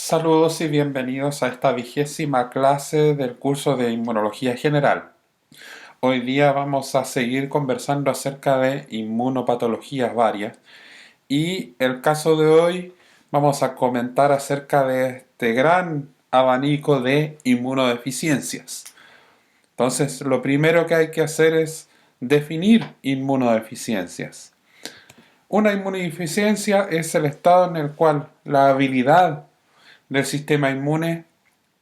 Saludos y bienvenidos a esta 20ª clase del curso de Inmunología General. Hoy día vamos a seguir conversando acerca de inmunopatologías varias y el caso de hoy vamos a comentar acerca de este gran abanico de inmunodeficiencias. Entonces, lo primero que hay que hacer es definir inmunodeficiencias. Una inmunodeficiencia es el estado en el cual la habilidad del sistema inmune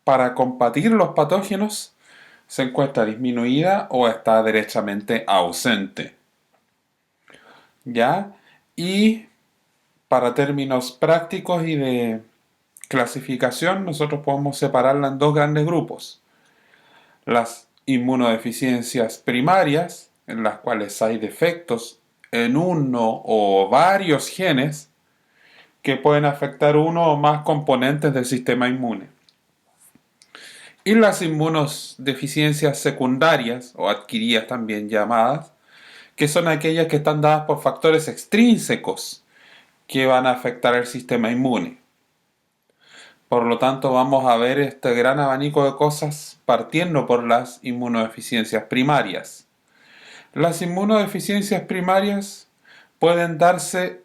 para combatir los patógenos se encuentra disminuida o está derechamente ausente. ¿Ya? Y para términos prácticos y de clasificación, nosotros podemos separarla en dos grandes grupos. Las inmunodeficiencias primarias, en las cuales hay defectos en uno o varios genes que pueden afectar uno o más componentes del sistema inmune. Y las inmunodeficiencias secundarias, o adquiridas también llamadas, que son aquellas que están dadas por factores extrínsecos que van a afectar el sistema inmune. Por lo tanto, vamos a ver este gran abanico de cosas partiendo por las inmunodeficiencias primarias. Las inmunodeficiencias primarias pueden darse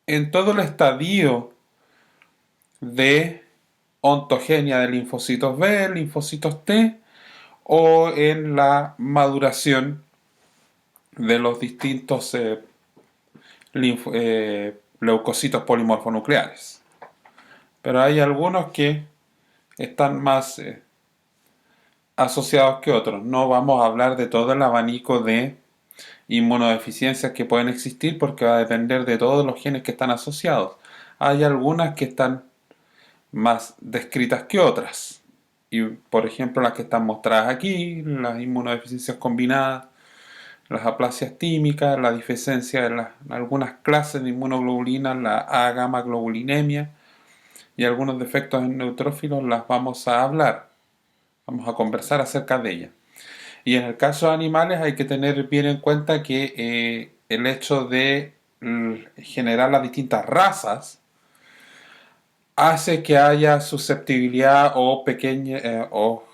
en todo el estadio de ontogenia de linfocitos B, linfocitos T, o en la maduración de los distintos leucocitos polimorfonucleares. Pero hay algunos que están más asociados que otros. No vamos a hablar de todo el abanico de inmunodeficiencias que pueden existir porque va a depender de todos los genes que están asociados. Hay algunas que están más descritas que otras. Y por ejemplo las que están mostradas aquí, las inmunodeficiencias combinadas, las aplasias tímicas, la deficiencia en algunas clases de inmunoglobulinas, la A-gamma globulinemia y algunos defectos en neutrófilos las vamos a hablar. Vamos a conversar acerca de ellas. Y en el caso de animales hay que tener bien en cuenta que el hecho de generar las distintas razas hace que haya susceptibilidad o o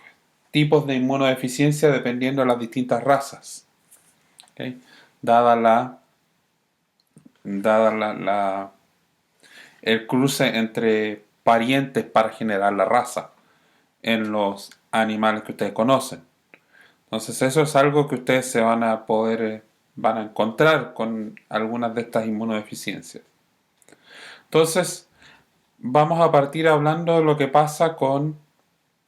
tipos de inmunodeficiencia dependiendo de las distintas razas. ¿Okay? Dada el cruce entre parientes para generar la raza en los animales que ustedes conocen. Entonces eso es algo que ustedes se van a encontrar con algunas de estas inmunodeficiencias. Entonces vamos a partir hablando de lo que pasa con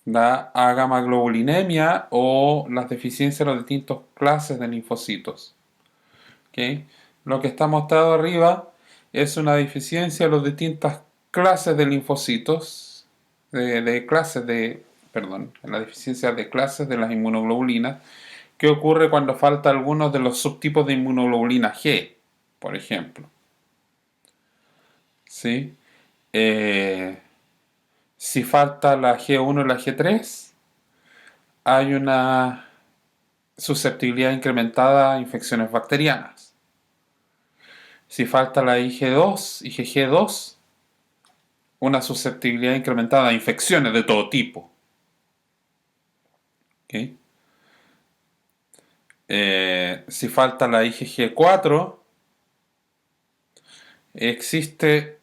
la A-gamma globulinemia o las deficiencias de las distintas clases de linfocitos. ¿Okay? Lo que está mostrado arriba es una deficiencia de las distintas clases de linfocitos, la deficiencia de clases de las inmunoglobulinas, que ocurre cuando falta algunos de los subtipos de inmunoglobulina G, por ejemplo. ¿Sí? Si falta la G1 y la G3, hay una susceptibilidad incrementada a infecciones bacterianas. Si falta la IG2, IgG2, una susceptibilidad incrementada a infecciones de todo tipo. ¿Okay? Si falta la IgG4, existe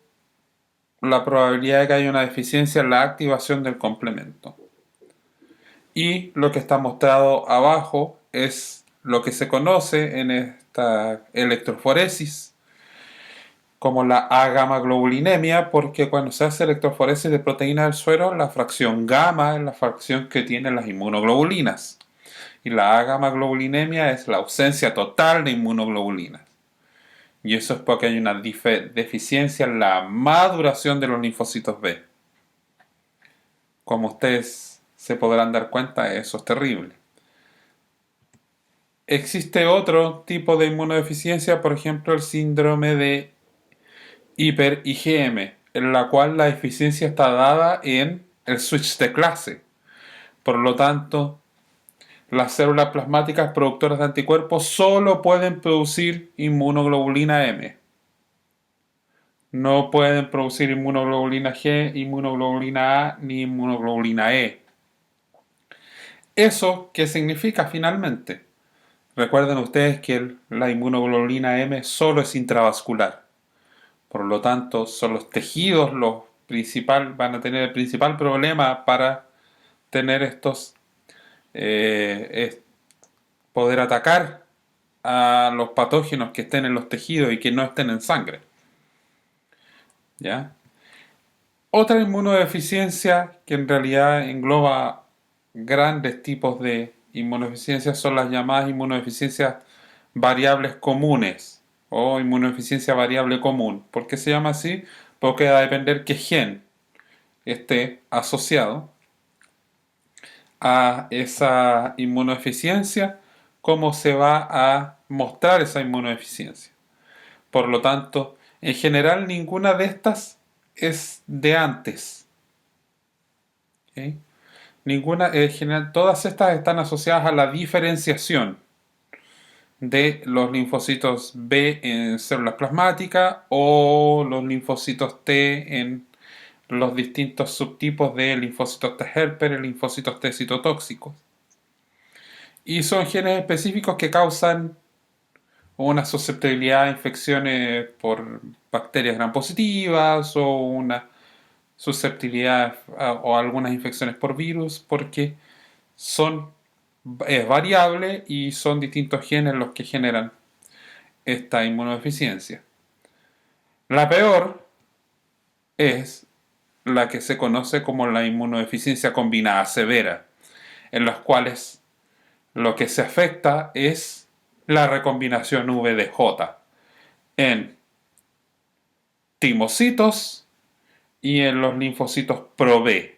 la probabilidad de que haya una deficiencia en la activación del complemento. Y lo que está mostrado abajo es lo que se conoce en esta electroforesis como la A-gamma globulinemia, porque cuando se hace electroforesis de proteínas del suero, la fracción gamma es la fracción que tienen las inmunoglobulinas. Y la A-gamma globulinemia es la ausencia total de inmunoglobulinas. Y eso es porque hay una deficiencia en la maduración de los linfocitos B. Como ustedes se podrán dar cuenta, eso es terrible. Existe otro tipo de inmunodeficiencia, por ejemplo el síndrome de hiper-IgM, en la cual la deficiencia está dada en el switch de clase. Por lo tanto, las células plasmáticas productoras de anticuerpos solo pueden producir inmunoglobulina M. no pueden producir inmunoglobulina G, inmunoglobulina A ni inmunoglobulina E. ¿Eso qué significa finalmente? Recuerden ustedes que la inmunoglobulina M solo es intravascular. Por lo tanto, son los tejidos van a tener el principal problema para tener poder atacar a los patógenos que estén en los tejidos y que no estén en sangre. ¿Ya? Otra inmunodeficiencia que en realidad engloba grandes tipos de inmunodeficiencias son las llamadas inmunodeficiencias variables comunes o inmunodeficiencia variable común. ¿Por qué se llama así? Porque va a depender qué gen esté asociado a esa inmunodeficiencia, cómo se va a mostrar esa inmunodeficiencia. Por lo tanto, en general ninguna de estas es de antes. ¿Okay? En general, todas estas están asociadas a la diferenciación de los linfocitos B en células plasmáticas o los linfocitos T en los distintos subtipos de linfocitos T helper y linfocitos T citotóxicos. Y son genes específicos que causan una susceptibilidad a infecciones por bacterias gram positivas o una susceptibilidad o algunas infecciones por virus, porque es variable y son distintos genes los que generan esta inmunodeficiencia. La peor es la que se conoce como la inmunodeficiencia combinada severa, en las cuales lo que se afecta es la recombinación VDJ en timocitos y en los linfocitos pro-B.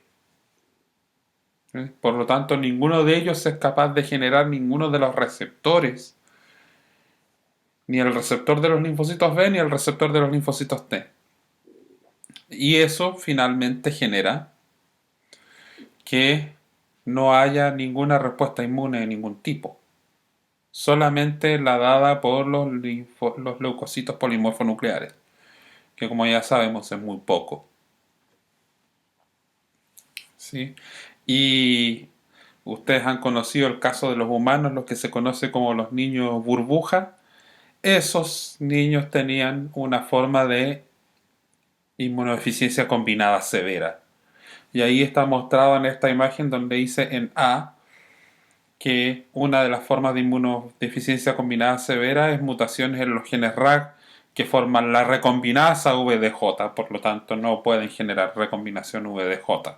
Por lo tanto, ninguno de ellos es capaz de generar ninguno de los receptores, ni el receptor de los linfocitos B ni el receptor de los linfocitos T. Y eso finalmente genera que no haya ninguna respuesta inmune de ningún tipo, solamente la dada por los leucocitos polimorfonucleares, que como ya sabemos es muy poco. ¿Sí? Y ustedes han conocido el caso de los humanos, los que se conoce como los niños burbuja. Esos niños tenían una forma de inmunodeficiencia combinada severa. Y ahí está mostrado en esta imagen donde dice en A que una de las formas de inmunodeficiencia combinada severa es mutaciones en los genes RAG que forman la recombinasa VDJ, por lo tanto no pueden generar recombinación VDJ.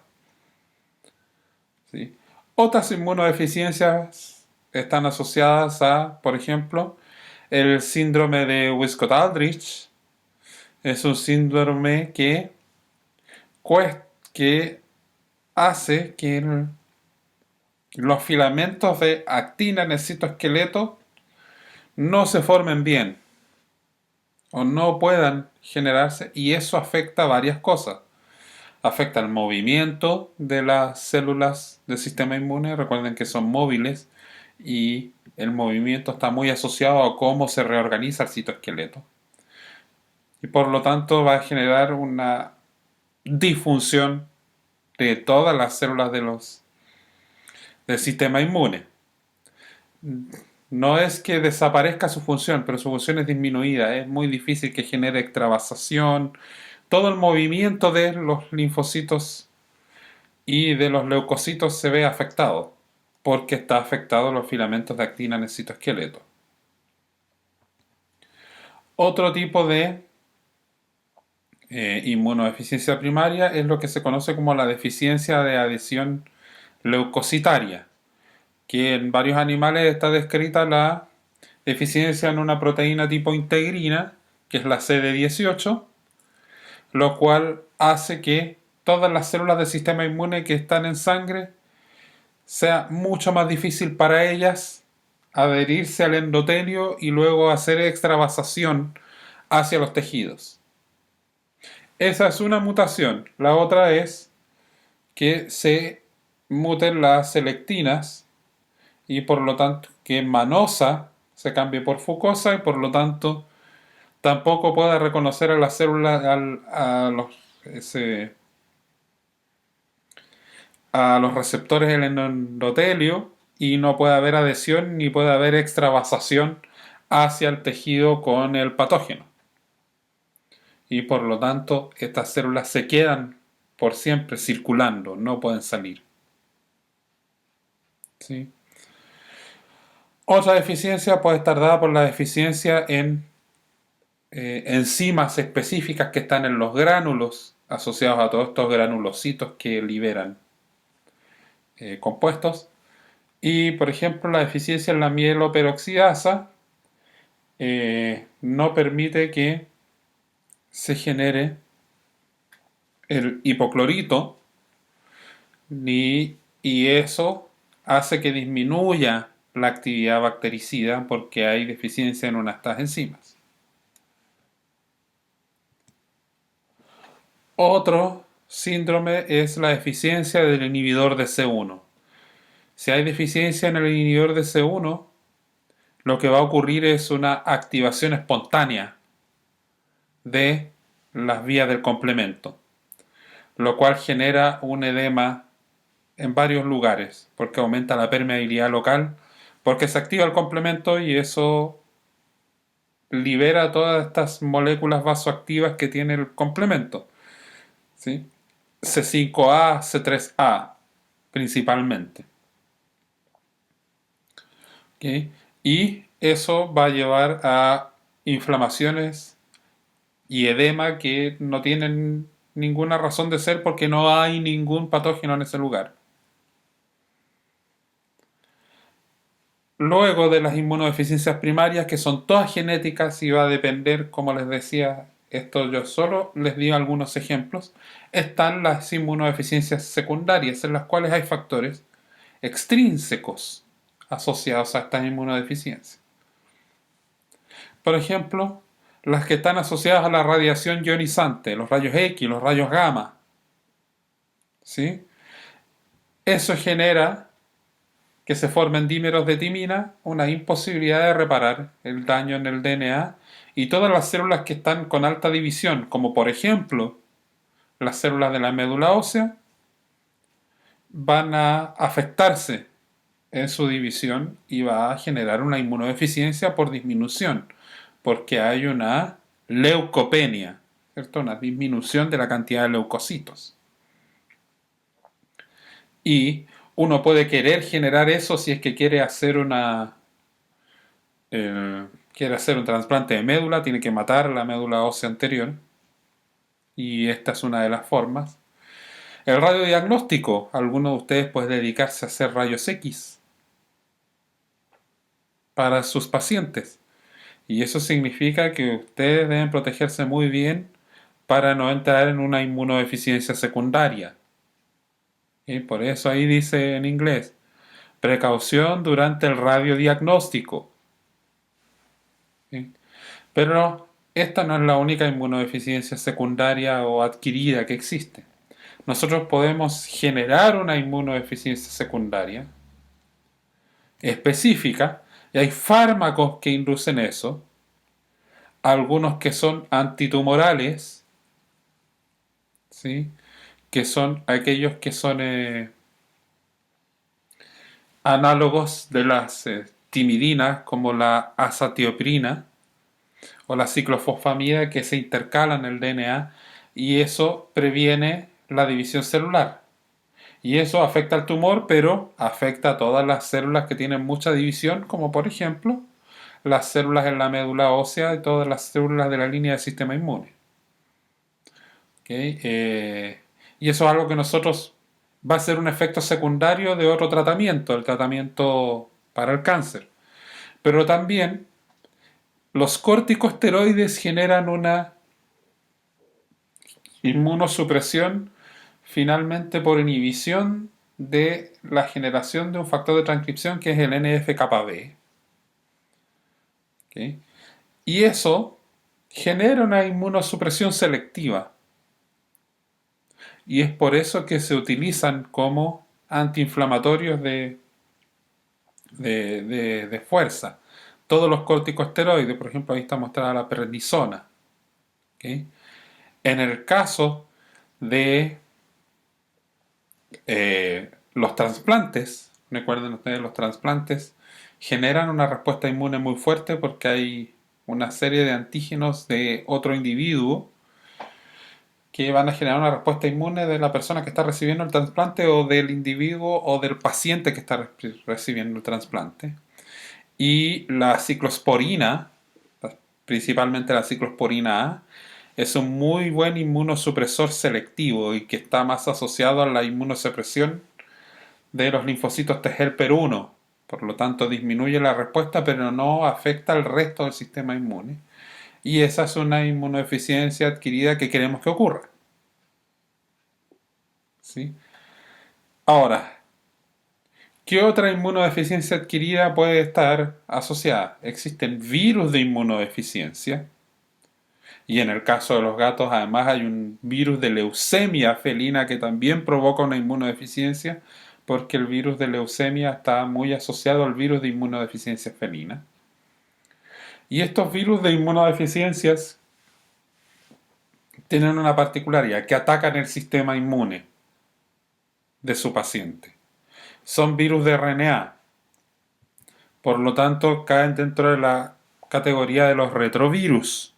¿Sí? Otras inmunodeficiencias están asociadas a, por ejemplo, el síndrome de Wiskott-Aldrich. Es un síndrome que hace que los filamentos de actina en el citoesqueleto no se formen bien o no puedan generarse, y eso afecta varias cosas. Afecta el movimiento de las células del sistema inmune. Recuerden que son móviles y el movimiento está muy asociado a cómo se reorganiza el citoesqueleto. Y por lo tanto va a generar una disfunción de todas las células del sistema inmune. No es que desaparezca su función, pero su función es disminuida. Es muy difícil que genere extravasación. Todo el movimiento de los linfocitos y de los leucocitos se ve afectado, porque está afectado los filamentos de actina en el citoesqueleto. Otro tipo de inmunodeficiencia primaria es lo que se conoce como la deficiencia de adhesión leucocitaria, que en varios animales está descrita la deficiencia en una proteína tipo integrina, que es la CD18, lo cual hace que todas las células del sistema inmune que están en sangre sea mucho más difícil para ellas adherirse al endotelio y luego hacer extravasación hacia los tejidos. Esa es una mutación. La otra es que se muten las selectinas y por lo tanto que manosa se cambie por fucosa y por lo tanto tampoco puede reconocer a las células, a los receptores del endotelio, y no puede haber adhesión ni puede haber extravasación hacia el tejido con el patógeno. Y por lo tanto, estas células se quedan por siempre circulando, no pueden salir. ¿Sí? Otra deficiencia puede estar dada por la deficiencia en enzimas específicas que están en los gránulos, asociados a todos estos granulocitos que liberan compuestos. Y, por ejemplo, la deficiencia en la mieloperoxidasa no permite que se genere el hipoclorito, y eso hace que disminuya la actividad bactericida porque hay deficiencia en una de estas enzimas. Otro síndrome es la deficiencia del inhibidor de C1. Si hay deficiencia en el inhibidor de C1, lo que va a ocurrir es una activación espontánea de las vías del complemento, lo cual genera un edema en varios lugares, porque aumenta la permeabilidad local, porque se activa el complemento y eso libera todas estas moléculas vasoactivas que tiene el complemento, ¿sí? C5A, C3A principalmente. ¿Okay? Y eso va a llevar a inflamaciones y edema que no tienen ninguna razón de ser porque no hay ningún patógeno en ese lugar. Luego de las inmunodeficiencias primarias, que son todas genéticas y va a depender, como les decía, esto yo solo les di algunos ejemplos, están las inmunodeficiencias secundarias, en las cuales hay factores extrínsecos asociados a estas inmunodeficiencias. Por ejemplo, las que están asociadas a la radiación ionizante, los rayos X, los rayos gamma. ¿Sí? Eso genera que se formen dímeros de timina, una imposibilidad de reparar el daño en el DNA, y todas las células que están con alta división, como por ejemplo las células de la médula ósea, van a afectarse en su división y va a generar una inmunodeficiencia por disminución, porque hay una leucopenia, ¿cierto? Una disminución de la cantidad de leucocitos. Y uno puede querer generar eso si es que quiere hacer quiere hacer un trasplante de médula, tiene que matar la médula ósea anterior, y esta es una de las formas. El radiodiagnóstico, alguno de ustedes puede dedicarse a hacer rayos X para sus pacientes, y eso significa que ustedes deben protegerse muy bien para no entrar en una inmunodeficiencia secundaria. Y por eso ahí dice en inglés, precaución durante el radiodiagnóstico. ¿Sí? Pero esta no es la única inmunodeficiencia secundaria o adquirida que existe. Nosotros podemos generar una inmunodeficiencia secundaria específica, y hay fármacos que inducen eso, algunos que son antitumorales, ¿sí? Que son aquellos que son análogos de las timidinas, como la azatioprina o la ciclofosfamida, que se intercalan en el DNA, y eso previene la división celular. Y eso afecta al tumor, pero afecta a todas las células que tienen mucha división, como por ejemplo las células en la médula ósea y todas las células de la línea del sistema inmune. ¿Okay? Y eso es algo que nosotros va a ser un efecto secundario de otro tratamiento, el tratamiento para el cáncer. Pero también los corticosteroides generan una inmunosupresión finalmente por inhibición de la generación de un factor de transcripción que es el NF-κB. ¿Okay? Y eso genera una inmunosupresión selectiva. Y es por eso que se utilizan como antiinflamatorios de fuerza, todos los corticosteroides, por ejemplo, ahí está mostrada la prednisona. ¿Okay? En el caso de los trasplantes, recuerden ustedes, los trasplantes generan una respuesta inmune muy fuerte porque hay una serie de antígenos de otro individuo que van a generar una respuesta inmune de la persona que está recibiendo el trasplante o del individuo o del paciente que está recibiendo el trasplante. Y la ciclosporina, principalmente la ciclosporina A, es un muy buen inmunosupresor selectivo y que está más asociado a la inmunosupresión de los linfocitos T helper 1. Por lo tanto, disminuye la respuesta, pero no afecta al resto del sistema inmune. Y esa es una inmunodeficiencia adquirida que queremos que ocurra. ¿Sí? Ahora, ¿qué otra inmunodeficiencia adquirida puede estar asociada? Existen virus de inmunodeficiencia. Y en el caso de los gatos, además, hay un virus de leucemia felina que también provoca una inmunodeficiencia, porque el virus de leucemia está muy asociado al virus de inmunodeficiencia felina. Y estos virus de inmunodeficiencias tienen una particularidad, que atacan el sistema inmune de su paciente. Son virus de RNA, por lo tanto caen dentro de la categoría de los retrovirus.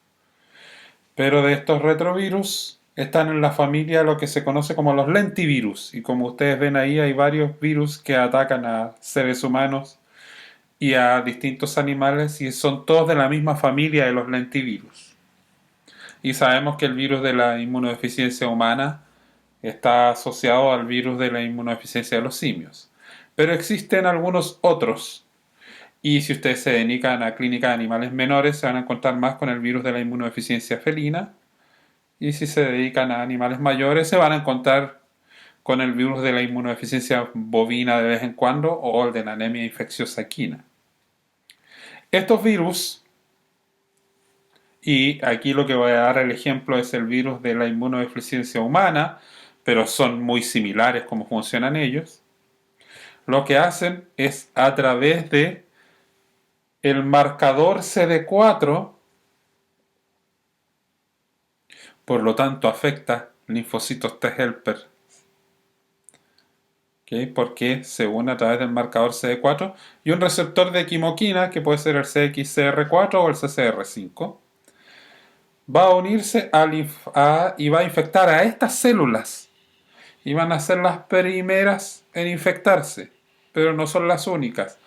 Pero de estos retrovirus están en la familia lo que se conoce como los lentivirus. Y como ustedes ven ahí, hay varios virus que atacan a seres humanos y a distintos animales y son todos de la misma familia de los lentivirus. Y sabemos que el virus de la inmunodeficiencia humana está asociado al virus de la inmunodeficiencia de los simios. Pero existen algunos otros. Y si ustedes se dedican a clínica de animales menores, se van a encontrar más con el virus de la inmunodeficiencia felina. Y si se dedican a animales mayores, se van a encontrar con el virus de la inmunodeficiencia bovina de vez en cuando o el de la anemia infecciosa equina. Estos virus, y aquí lo que voy a dar el ejemplo es el virus de la inmunodeficiencia humana, pero son muy similares como funcionan ellos, lo que hacen es a través de el marcador CD4, por lo tanto afecta linfocitos T helper, ¿okay? Porque se une a través del marcador CD4 y un receptor de quimoquina, que puede ser el CXCR4 o el CCR5, va a unirse y va a infectar a estas células y van a ser las primeras en infectarse, pero no son las únicas.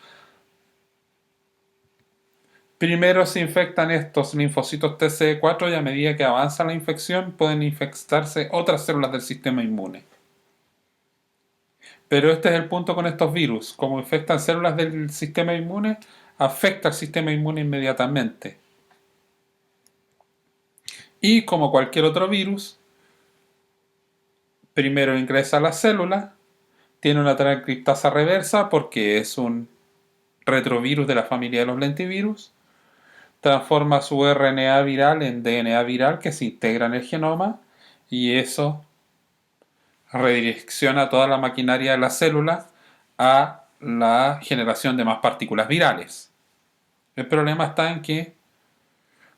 Primero se infectan estos linfocitos TCE4 y a medida que avanza la infección pueden infectarse otras células del sistema inmune. Pero este es el punto con estos virus. Como infectan células del sistema inmune, afecta al sistema inmune inmediatamente. Y como cualquier otro virus, primero ingresa a la célula, tiene una transcriptasa reversa porque es un retrovirus de la familia de los lentivirus, transforma su RNA viral en DNA viral que se integra en el genoma y eso redirecciona toda la maquinaria de la célula a la generación de más partículas virales. El problema está en que,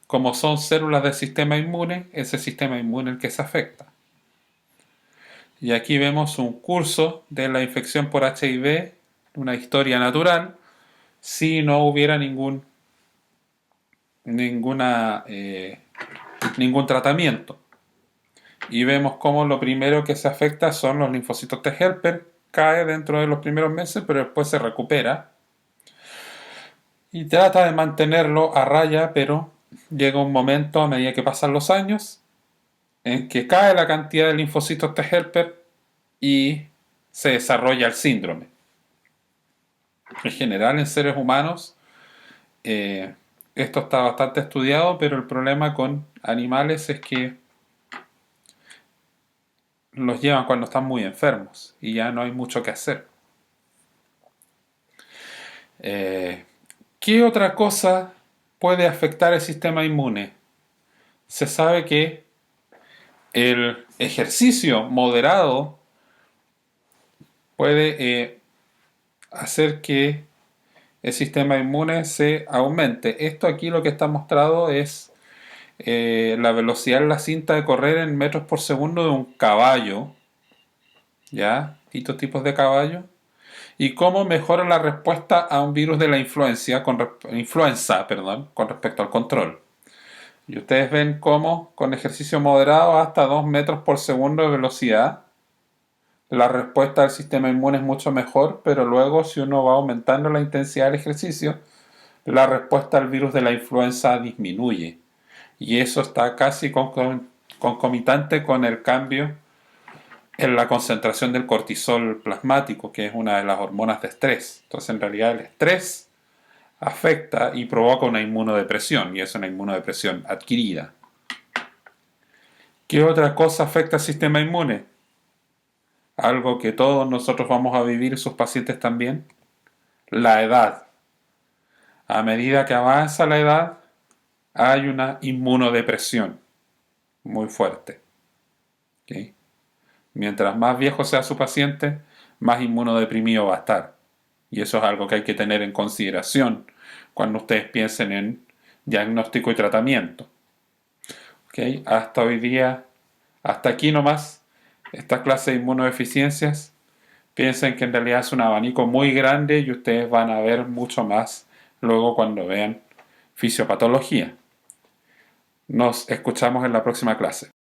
como son células del sistema inmune, es el sistema inmune el que se afecta. Y aquí vemos un curso de la infección por HIV, una historia natural, si no hubiera ningún tratamiento. Y vemos cómo lo primero que se afecta son los linfocitos T helper, cae dentro de los primeros meses, pero después se recupera y trata de mantenerlo a raya, pero llega un momento a medida que pasan los años en que cae la cantidad de linfocitos T helper y se desarrolla el síndrome. En general en seres humanos esto está bastante estudiado, pero el problema con animales es que los llevan cuando están muy enfermos y ya no hay mucho que hacer. ¿Qué otra cosa puede afectar el sistema inmune? Se sabe que el ejercicio moderado puede hacer que el sistema inmune se aumente. Esto aquí lo que está mostrado es la velocidad en la cinta de correr en metros por segundo de un caballo, ¿ya? Distintos tipos de caballo. Y cómo mejora la respuesta a un virus de la influenza, perdón, con respecto al control. Y ustedes ven cómo con ejercicio moderado hasta 2 metros por segundo de velocidad, la respuesta del sistema inmune es mucho mejor, pero luego si uno va aumentando la intensidad del ejercicio, la respuesta al virus de la influenza disminuye. Y eso está casi concomitante con el cambio en la concentración del cortisol plasmático, que es una de las hormonas de estrés. Entonces, en realidad, el estrés afecta y provoca una inmunodepresión, y es una inmunodepresión adquirida. ¿Qué otra cosa afecta al sistema inmune? Algo que todos nosotros vamos a vivir y sus pacientes también. La edad. A medida que avanza la edad, hay una inmunodepresión muy fuerte. ¿Okay? Mientras más viejo sea su paciente, más inmunodeprimido va a estar. Y eso es algo que hay que tener en consideración cuando ustedes piensen en diagnóstico y tratamiento. ¿Okay? Hasta hoy día, hasta aquí nomás, esta clase de inmunodeficiencias. Piensen que en realidad es un abanico muy grande y ustedes van a ver mucho más luego cuando vean fisiopatología. Nos escuchamos en la próxima clase.